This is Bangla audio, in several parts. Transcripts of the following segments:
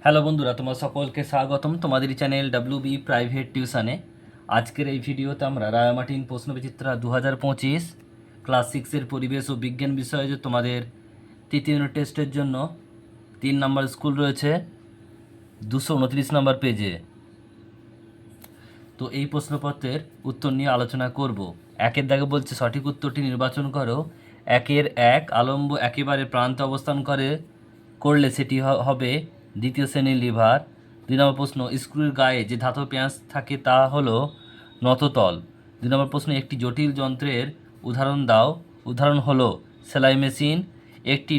হ্যালো বন্ধুরা, তোমার সকলকে স্বাগতম তোমাদের চ্যানেল WB প্রাইভেট টিউশনে। আজকের এই ভিডিওতে আমরা রায়ামার্টিন প্রশ্নবিচিত্রা 2025 ক্লাস 6-এর পরিবেশ ও বিজ্ঞান বিষয়ে যে তোমাদের তৃতীয় ইউনিট টেস্টের জন্য 3 নম্বর স্কুল রয়েছে 229 নম্বর পেজে। তো এই প্রশ্নপত্রের উত্তর নিয়ে আলোচনা করব। একের দাগে বলছে সঠিক উত্তরটি নির্বাচন করো। একের এক আলম্ব একেবারে প্রান্তে অবস্থান করলে সেটি হবে দ্বিতীয় শ্রেণীর লিভার। 2 নম্বর প্রশ্ন, স্ক্রুর গায়ে যে ধাতব পেঁয়াজ থাকে তা হলো নততল। 2 নম্বর প্রশ্ন, একটি জটিল যন্ত্রের উদাহরণ দাও। উদাহরণ হলো সেলাই মেশিন। একটি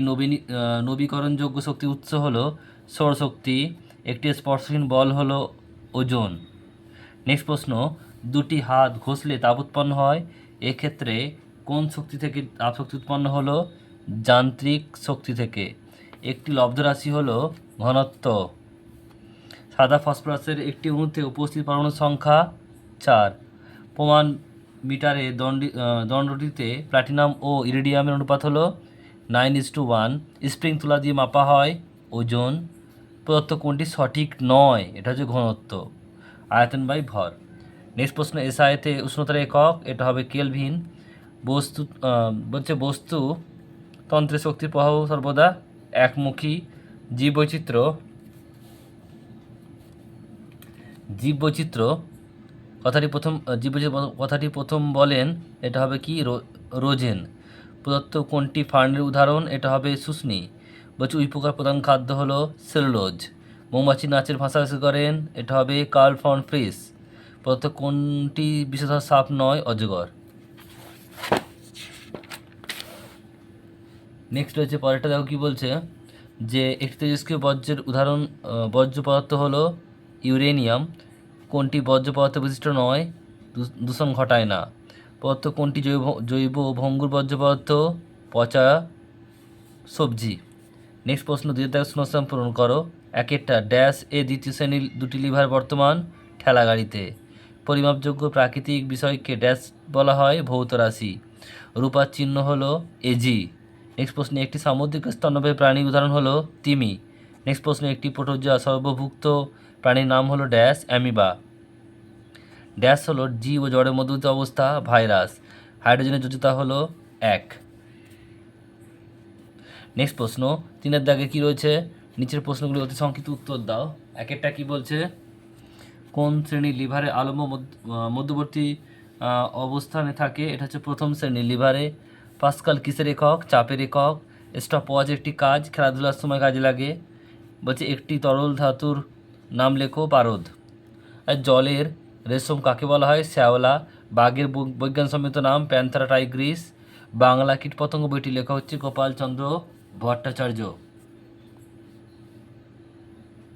নবীকরণযোগ্য শক্তি উৎস হলো সৌরশক্তি। একটি স্পর্শহীন বল হলো ওজন। নেক্সট প্রশ্ন, দুটি হাত ঘষলে তাপ উৎপন্ন হয়। এক্ষেত্রে কোন শক্তি থেকে তাপ শক্তি উৎপন্ন হলো? যান্ত্রিক শক্তি থেকে। একটি লব্ধরাশি হলো ঘনত্ব। সাদা ফসফরাসের একটি অণুতে উপস্থিত পরমাণুর সংখ্যা 4। প্রমাণ মিটারে দণ্ডটিতে প্ল্যাটিনাম ও ইরিডিয়ামের অনুপাত হলো 9:1। স্প্রিং তুলা দিয়ে মাপা হয় ওজন। প্রদত্ত কোনটি সঠিক নয়? এটা হচ্ছে ঘনত্ব। আয়তন বাই ভর। নেক্সট প্রশ্ন, এসআইতে উষ্ণতার একক, এটা হবে কেলভিন। বস্তু তন্ত্রের শক্তির প্রবাহ সর্বদা একমুখী। জীববৈচিত্র্য কথাটি প্রথম বলেন, এটা হবে কি? রোজেন। প্রদত্ত কোনটি ফার্নের উদাহরণ? এটা হবে শুষ্নি। বলছে উইপোকার প্রধান খাদ্য হলো সেলুলোজ। মৌমাছি নাচের ভাষা করেন, এটা হবে কার্ল ফন ফ্রিস। প্রদত্ত কোনটি বিষধর সাপ নয়? অজগর। নেক্সট রয়েছে পরেরটা, দেখো কি বলছে, যে একটি তেজস্ক্রিয় বর্জ্যের উদাহরণ বর্জ্য পদার্থ হলো ইউরেনিয়াম। কোনটি বর্জ্য পদার্থ বিশিষ্ট নয়? দূষণ ঘটায় না। পদার্থ কোনটি জৈব ভঙ্গুর বর্জ্য পদার্থ? পচা সবজি। নেক্সট প্রশ্ন, 2 শূন্যস্থান পূরণ করো। একেরটা ড্যাশ এ দ্বিতীয় শ্রেণীর দুটি লিভার বর্তমান ঠেলা গাড়িতে। পরিমাপযোগ্য প্রাকৃতিক বিষয়কে ড্যাশ বলা হয়? ভৌত রাশি। রূপার চিহ্ন হলো এজি। নেক্সট প্রশ্ন, একটি সামুদ্রিক স্তন্যপায়ী প্রাণীর উদাহরণ হলো তিমি। নেক্সট প্রশ্ন, একটি প্রোটোজোয়া সর্বভুক্ত প্রাণীর নাম হলো ড্যাশ অ্যামিবা। ড্যাশ হলো জীব ও জড়ের মধ্যবর্তী অবস্থা ভাইরাস। হাইড্রোজেনের যোজ্যতা হলো 1। নেক্সট প্রশ্ন, 3-এর দাগে কী রয়েছে? নিচের প্রশ্নগুলি অতি সংক্ষিপ্ত উত্তর দাও। একেরটা কি বলছে? কোন শ্রেণীর লিভারে আলম্ব মধ্যবর্তী অবস্থানে থাকে? এটা হচ্ছে প্রথম শ্রেণীর লিভারে। পাস্কাল কিসের একক? চাপের একক। স্টপ ওয়াচ একটি কাজ, খেলাধুলার সময় কাজে লাগে। বলছে একটি তরল ধাতুর নাম লেখো। পারদ। আর জলের রেশম কাকে বলা হয়? শ্যাওলা। বাঘের বৈজ্ঞানিক নাম প্যান্থারা টাইগ্রিস। বাংলা কীটপতঙ্গ বইটি লেখা হচ্ছে গোপালচন্দ্র ভট্টাচার্য।